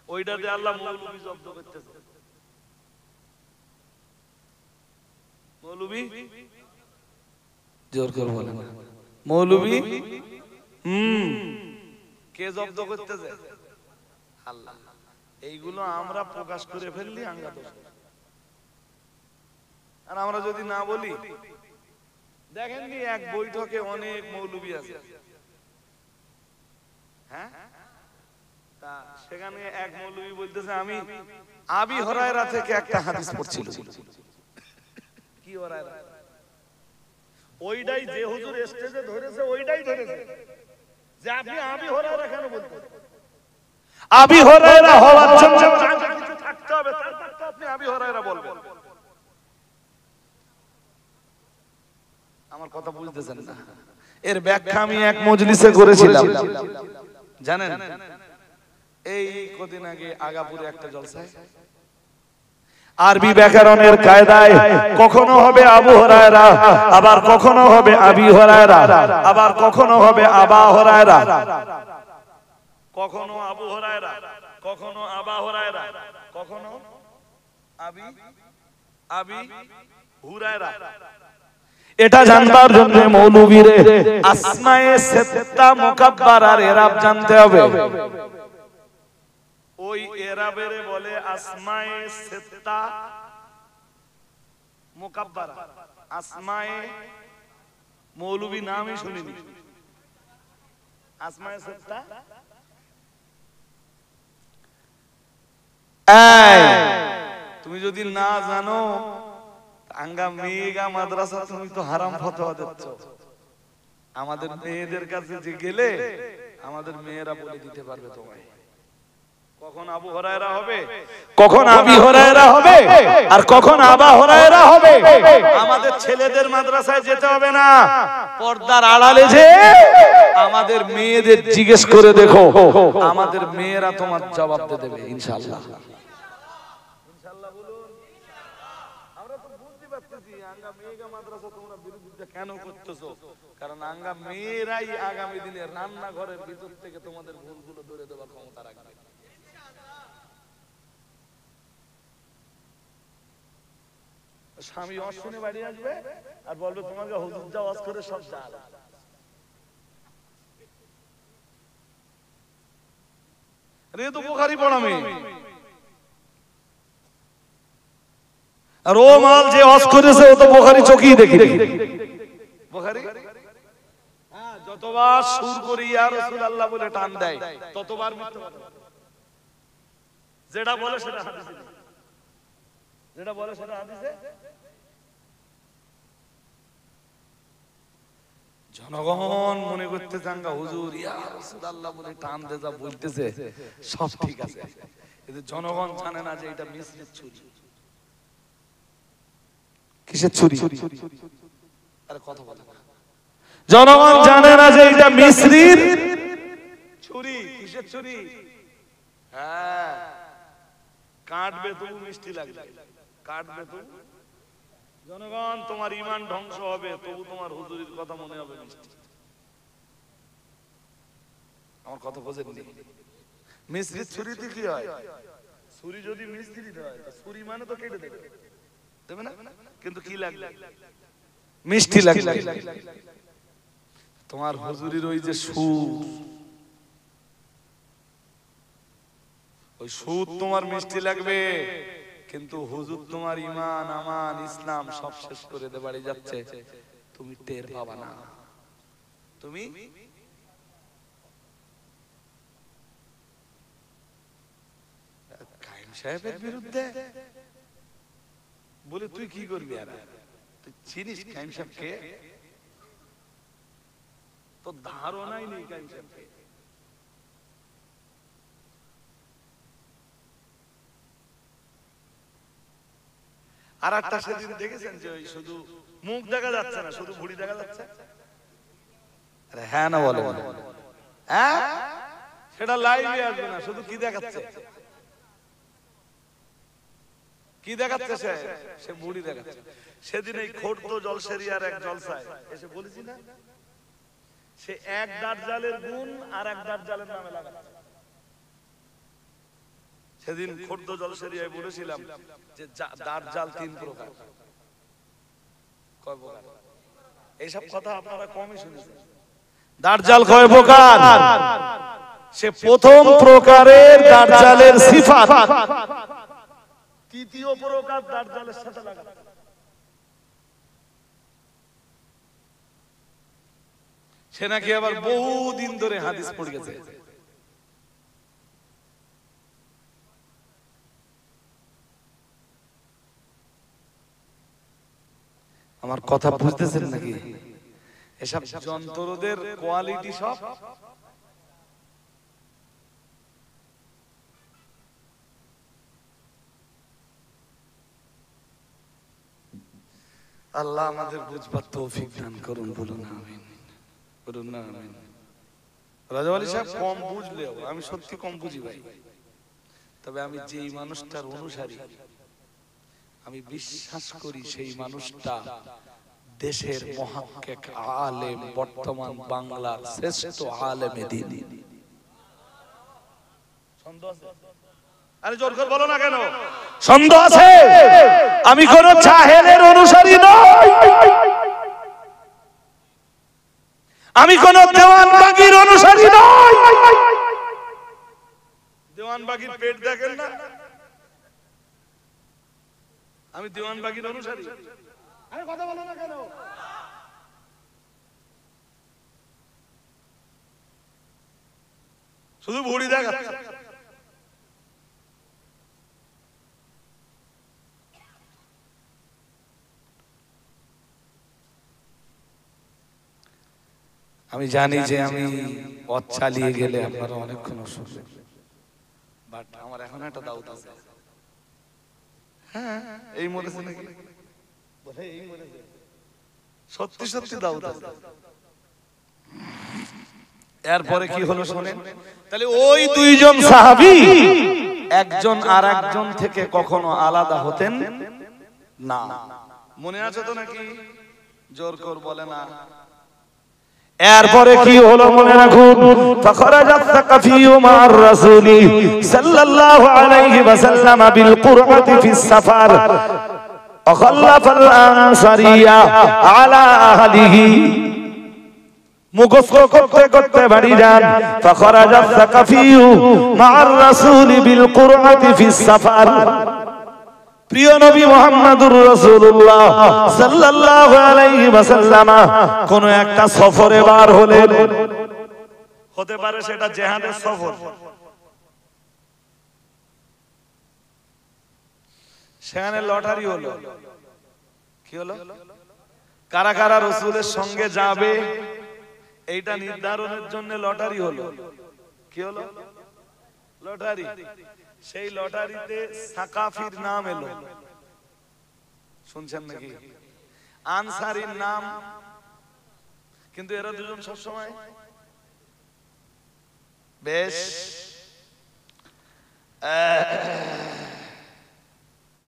ওইটাতে আল্লাহ মৌলবি জব্দ করতেছে। মৌলবি জোর করে বলেন, মৌলবি কে জব্দ করতেছে? আল্লাহ। এইগুলো আমরা প্রকাশ করে ফেললি আঙ্গা দোষ। আর আমরা যদি না বলি, দেখেননি এক বৈঠকে অনেক মৌলবি আছে, হ্যাঁ, তা সেখানে এক মৌলবি বলতেছে আমি আবি হুরায়রা থেকে একটা হাদিস পড়ছিল। কি হুরায়রা? ওইটাই যে হুজুর স্টেজে ধরেছে, ওইটাই ধরেছে যে আপনি আবি হুরায়রা কেন বলতেছেন? আবি হুরায়রা হওয়ার জন্য কিছু থাকতে হবে, তারপর তো আপনি আবি হুরায়রা বলবেন। আমার কথা বুঝতেছেন না? এর ব্যাখ্যা আমি এক মজলিসে করেছিলাম, জানেন? এই কদিন আগে আগাপুরে একটা জলসায় আরবি ব্যাকরণের কায়দায় কখনো হবে আবু হুরায়রা, আবার কখনো হবে আবি হুরায়রা, আবার কখনো হবে আবা হুরায়রা, কখনো আবু হুরায়রা, কখনো আবা হুরায়রা, কখনো আবি হুরায়রা। এটা জানবার জন্য মৌলবীরে আসমায়ে সিত্তা মুকাব্বারার ইরাব জানতে হবে। ওই ইরাবের বলে আসমায়ে সিত্তা মুকাব্বারা। আসমায়ে মৌলবী নামই শুনিনি, আসমায়ে সিত্তা। তুমি যদি না জানো, আঙ্গা মেগা মাদ্রাসা তুমি তো হারাম ফতোয়া দিচ্ছ। আমাদের মেয়েদের কাছে যে গেলে আমাদের মেয়েরা বলে দিতে পারবে তোমায় কখন আবু হুরায়রা হবে, কখন আবি হুরায়রা হবে, আর কখন আবা হুরায়রা হবে। আমাদের ছেলেদের মাদ্রাসায় যেতে হবে না, পর্দার আড়ালে যে আমাদের মেয়েদের জিজ্ঞেস করে দেখো, আমাদের মেয়েরা তোমার জবাব দেবে ইনশাআল্লাহ। কেন করতেছো? কারণ আঙ্গা মেয়েরাই আগামী দিনে রান্নাঘরের ভিতর থেকে তোমাদের ভুলগুলো ধরে দেওয়ার ক্ষমতা রাখবে। স্বামী ওয়াজ শুনে বাড়ি আসবে আর বলবে তোমাকে হুজুর যা ওয়াজ করে সব জাল। আরে তো বুখারী পড়া মেয়ে, আর ও মাল যে ওয়াজ করেছে ও তো বুখারী চোখেই দেখি। বুখারী হ্যাঁ, যতবার সুর করি ইয়া রাসূলুল্লাহ বলে টান দেয় ততবার মিথ্যা কথা। যেটা বলে সেটা হাদিসে, যেটা বলে সেটা হাদিসে। জনগণ মনে করতে চাঙ্গা হুজুর ইয়া রাসূলুল্লাহ বলে টান দে যা বলতেছে সব ঠিক আছে, কিন্তু জনগণ জানে না যে এটা মিসরির ছুরি। কিসের ছুরি? আরে কথা বলে না। জনগণ জানে না যে এটা মিসরির ছুরি। কিসের ছুরি? হ্যাঁ, কাটবে তবু মিষ্টি লাগবে, কাটবে তবু। জনগণ তোমার ঈমান ধ্বংস হবে তবু তোমার হুজুরির কথা মনে হবে মিষ্টি। আমার কথা বোঝেননি? মিসরির ছুরিতে কি হয়? ছুরি যদি মিসরির হয় তো ছুরি মানে তো কেটে দেবে, দেবে না? কিন্তু কি লাগবে? মিষ্টি লাগবে। তোমার হুজুরির ওই যে সুর, ওই সুর তোমার মিষ্টি লাগবে, কিন্তু হুজুর তোমার ঈমান আমান ইসলাম সব শেষ করে দে বাড়ি যাচ্ছে, তুমি টের পাবা না। তুমি কায়েম সাহেবের বিরুদ্ধে বলে তুই কি করবি? আর তুই চিনিস কায়েম সাহেবকে? তোর ধারণাই নেই কায়েম সাহেবকে। আর একটা সেদিন দেখেছেন যে ওই শুধু মুখ দেখা যাচ্ছে না, শুধু ভুঁড়ি দেখা যাচ্ছে। আরে হ্যাঁ না বলে, হ্যাঁ, সেটা লাইভে আসবে না, শুধু কি দেখাচ্ছে? কি দেখাচ্ছে? সে ভুঁড়ি দেখাচ্ছে। সেদিন এই খোর্দ জলসেরিয়ার এক জলসায় এসে বলেছি না, সে এক দাজ্জালের গুণ আর এক দাজ্জালের নামে লাগাচ্ছে। সেদিন খোর্দ জলসেরিয়ায় বলেছিলাম যে দাজ্জাল 3 প্রকার। কয় প্রকার? এইসব কথা আপনারা কমই শুনেছেন। দাজ্জাল কয় প্রকার? সে প্রথম প্রকারের দাজ্জালের সিফাত, তৃতীয় প্রকার দাজ্জালের সাথে লাগাতে। সে নাকি আবার বহুদিন ধরে হাদিস পড়ে গেছে। আমার কথা বুঝতেছেন নাকি? এসব যন্ত্রদের কোয়ালিটি সব আল্লাহ আমাদের বুঝবার তৌফিক দান করুন, বলুন আমিন, বলুন না আমিন। রাজা আলী সাহেব কম বুঝলেও আমি সত্যি কম বুঝি ভাই, তবে আমি যেই মানুষটার অনুসারী আমি বিশ্বাস করি সেই মানুষটা দেশের মুহাক্কিক আলেম, বর্তমান বাংলার শ্রেষ্ঠ আলেমে দ্বীন। সন্দেহ আছে? আরে জোর করে বলো না কেন? সন্দেহ আছে? আমি কোন জাহেলের অনুসারী নই, আমি কোন দেওয়ানবাগীর অনুসারী নই। দেওয়ানবাগীর পেট দেখেন না? আমি দেওয়ানবাগীর অনুসারী। আরে কথা বলো না কেন? শুধু ভুঁড়ি দেখাচ্ছে। আমি জানি যে আমি পথ চালিয়ে গেলে আপনারা অনেকক্ষণ অসুবিধা, বাট আমার এখন একটা দাউত আছে। হ্যাঁ, এই মরেছে নাকি? সত্যি সত্যি দাউত আছে। এরপরে কি হলো শোনেন। তাহলে ওই দুইজন সাহাবী একজন আর একজন থেকে কখনো আলাদা হতেন না। মনে আছে তো নাকি? জোর কর বলে না। এরপরে কি হলো মনে রাখুন। ফাখরাজাত সাকাফিয়্যু মা'আর রাসূলি সাল্লাল্লাহু আলাইহি ওয়াসাল্লাম বিল কুরআতি ফিস সাফার আখাল্লাফাল আনসারিয়া আলা আহলিহি। মুখস্থ করতে করতে বাড়ি যান। ফাখরাজাত সাকাফিয়্যু মা'আর রাসূলি বিল কুরআতি ফিস সাফার। প্রিয় নবী মুহাম্মদুর রাসূলুল্লাহ সাল্লাল্লাহু আলাইহি ওয়াসাল্লাম কোন একটা সফরে বার হলেন, হতে পারে সেটা জিহাদের সফর। সেখানে লটারি হলো। কি হলো? কারা কারা রাসূলের সঙ্গে যাবে এইটা নির্ধারণের জন্য লটারি হলো। কি হলো? লটারি। সেই লটারিতে সাকাফির নাম এলো, শুনছেন নাকি? আনসারীর নাম, কিন্তু এরা দুজন সবসময় বেশ